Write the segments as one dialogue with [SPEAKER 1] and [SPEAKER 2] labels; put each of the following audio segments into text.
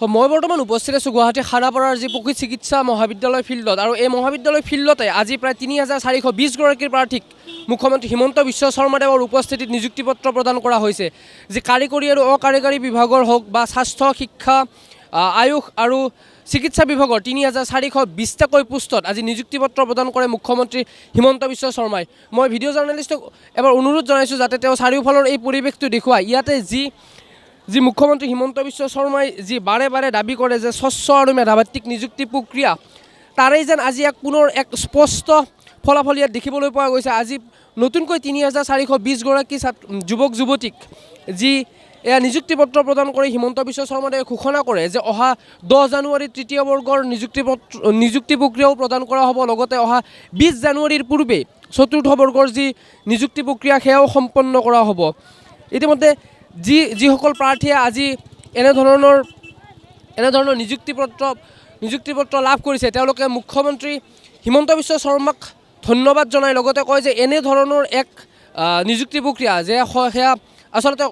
[SPEAKER 1] মই বৰ্তমান উপস্থিত আছোঁ গুৱাহাটী খানাপাৰাৰ যি পশু চিকিৎসা মহাবিদ্যালয় ফিল্ডত আৰু এই মহাবিদ্যালয় ফিল্ডতে আজি প্ৰায় ৩,৪২০গৰাকী প্ৰাৰ্থীক মুখ্যমন্ত্ৰী হিমন্ত বিশ্ব শৰ্মাদেৱৰ উপস্থিতিত নিযুক্তি পত্ৰ প্ৰদান কৰা হৈছে। যি কাৰিকৰী আৰু অকাৰিকৰী বিভাগৰ হওক বা স্বাস্থ্য শিক্ষা আয়ুষ আৰু চিকিৎসা বিভাগৰ ৩,৪২০টাকৈ পোষ্টত আজি নিযুক্তি পত্ৰ প্ৰদান কৰে মুখ্যমন্ত্ৰী হিমন্ত বিশ্ব শৰ্মাই। মই ভিডিঅ' জাৰ্নেলিষ্টক এবাৰ অনুৰোধ জনাইছোঁ যাতে তেওঁ চাৰিওফালৰ এই পৰিৱেশটো দেখুৱায়। ইয়াতে যি মুখ্যমন্ত্ৰী হিমন্ত বিশ্ব শৰ্মাই যি বাৰে বাৰে দাবী কৰে যে স্বচ্ছ আৰু মেধাভিত্তিক নিযুক্তি প্ৰক্ৰিয়া, তাৰেই যেন আজি পুনৰ এক স্পষ্ট ফলাফল ইয়াত দেখিবলৈ পোৱা গৈছে। আজি নতুনকৈ ৩,৪২০গৰাকী যুৱক যুৱতীক যি এয়া নিযুক্তি পত্ৰ প্ৰদান কৰি হিমন্ত বিশ্ব শৰ্মাদেৱে ঘোষণা কৰে যে অহা 10 জানুৱাৰীত তৃতীয় বৰ্গৰ নিযুক্তি প্ৰক্ৰিয়াও প্ৰদান কৰা হ'ব। লগতে অহা 20 জানুৱাৰীৰ পূৰ্বে চতুৰ্থ বৰ্গৰ যি নিযুক্তি প্ৰক্ৰিয়া সেয়াও সম্পন্ন কৰা হ'ব। ইতিমধ্যে যিসকল প্ৰাৰ্থীয়ে আজি এনেধৰণৰ নিযুক্তি পত্ৰ লাভ কৰিছে তেওঁলোকে মুখ্যমন্ত্ৰী হিমন্ত বিশ্ব শৰ্মাক ধন্যবাদ জনাই লগতে কয় যে এনেধৰণৰ এক নিযুক্তি প্ৰক্ৰিয়া যে সেয়া আচলতে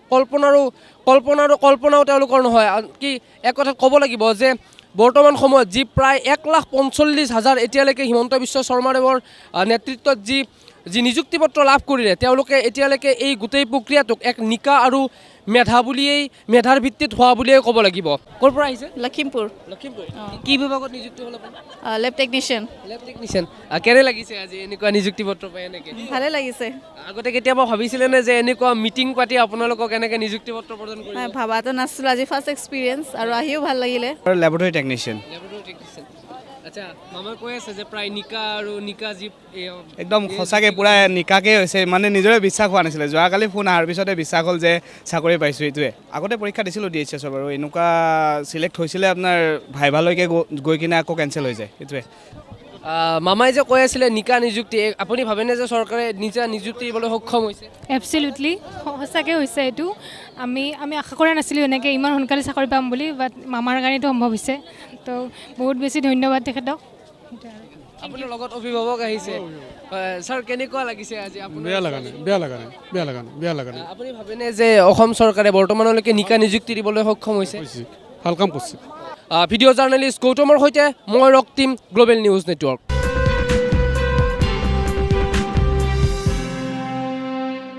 [SPEAKER 1] কল্পনাও তেওঁলোকৰ নহয়। কি এক কথাত ক'ব লাগিব যে বৰ্তমান সময়ত যি প্ৰায় 1,45,000 এতিয়ালৈকে হিমন্ত বিশ্ব শৰ্মাদেৱৰ নেতৃত্বত যি নিযুক্তি পত্ৰ লাভ কৰিলে তেওঁলোকে এতিয়ালৈকে এই গোটেই প্ৰক্ৰিয়াটোক এক নিকা আৰু মেধাৰ ভিত্তিত হোৱা বুলিয়েই ক'ব লাগিব। ক'ৰ পৰা আহিছে?
[SPEAKER 2] লখিমপুৰ।
[SPEAKER 1] কি বিভাগত নিযুক্তি হ'ল আপুনি?
[SPEAKER 2] Lab technician.
[SPEAKER 1] কেনে লাগিছে আজি এনেকুৱা নিযুক্তি পত্ৰ পাই? এনেকৈ
[SPEAKER 2] ভালে লাগিছে।
[SPEAKER 1] আগতে কেতিয়াবা ভাবিছিলেনে যে এনেকুৱা মিটিং পাতি আপোনালোকক এনেকৈ নিযুক্তি পত্ৰ প্ৰদান কৰিব?
[SPEAKER 2] ভাবাটো নাছিলোঁ, আজি ফাৰ্ষ্ট এক্সপিৰিয়েঞ্চ আৰু আহিও ভাল লাগিলে।
[SPEAKER 3] Laboratory technician.
[SPEAKER 1] আচ্ছা, মামাই কৈ আছে যে প্ৰায় নিকা যি
[SPEAKER 3] একদম সঁচাকৈ পূৰা নিকাকৈ হৈছে, মানে নিজৰে বিশ্বাস হোৱা নাছিলে। যোৱাকালি ফোন অহাৰ পিছতে বিশ্বাস হ'ল যে চাকৰি পাইছোঁ। এইটোৱে আগতে পৰীক্ষা দিছিলোঁ DHS বাৰু, এনেকুৱা চিলেক্ট হৈছিলে আপোনাৰ ভাইভালৈকে গৈ কিনে আকৌ কেঞ্চেল হৈ যায়। এইটোৱে
[SPEAKER 1] মামাই যে কৈ আছিলে নিকা নিযুক্তি, আপুনি ভাবেনে যে চৰকাৰে নিজা নিযুক্তি দিবলৈ সক্ষম হৈছে?
[SPEAKER 4] এবছলিউটলি সঁচাকৈ হৈছে। এইটো আমি আশা কৰা নাছিলোঁ এনেকৈ ইমান সোনকালে চাকৰি পাম বুলি, বাট মামাৰ কাৰণেতো সম্ভৱ হৈছে। তো বহুত বেছি ধন্যবাদ তেখেতক।
[SPEAKER 1] আপোনাৰ লগত অভিভাৱক আহিছে ছাৰ, কেনেকুৱা লাগিছে আজি?
[SPEAKER 5] বেয়া লগা নাই।
[SPEAKER 1] আপুনি ভাবেনে যে অসম চৰকাৰে বৰ্তমানলৈকে নিকা নিযুক্তি দিবলৈ সক্ষম হৈছে?
[SPEAKER 5] ভাল কাম কৰিছে।
[SPEAKER 1] ভিডিঅ' জাৰ্নেলিষ্ট গৌতমৰ সৈতে মই ৰক্তিম, গ্ল'বেল নিউজ নেটৱৰ্ক।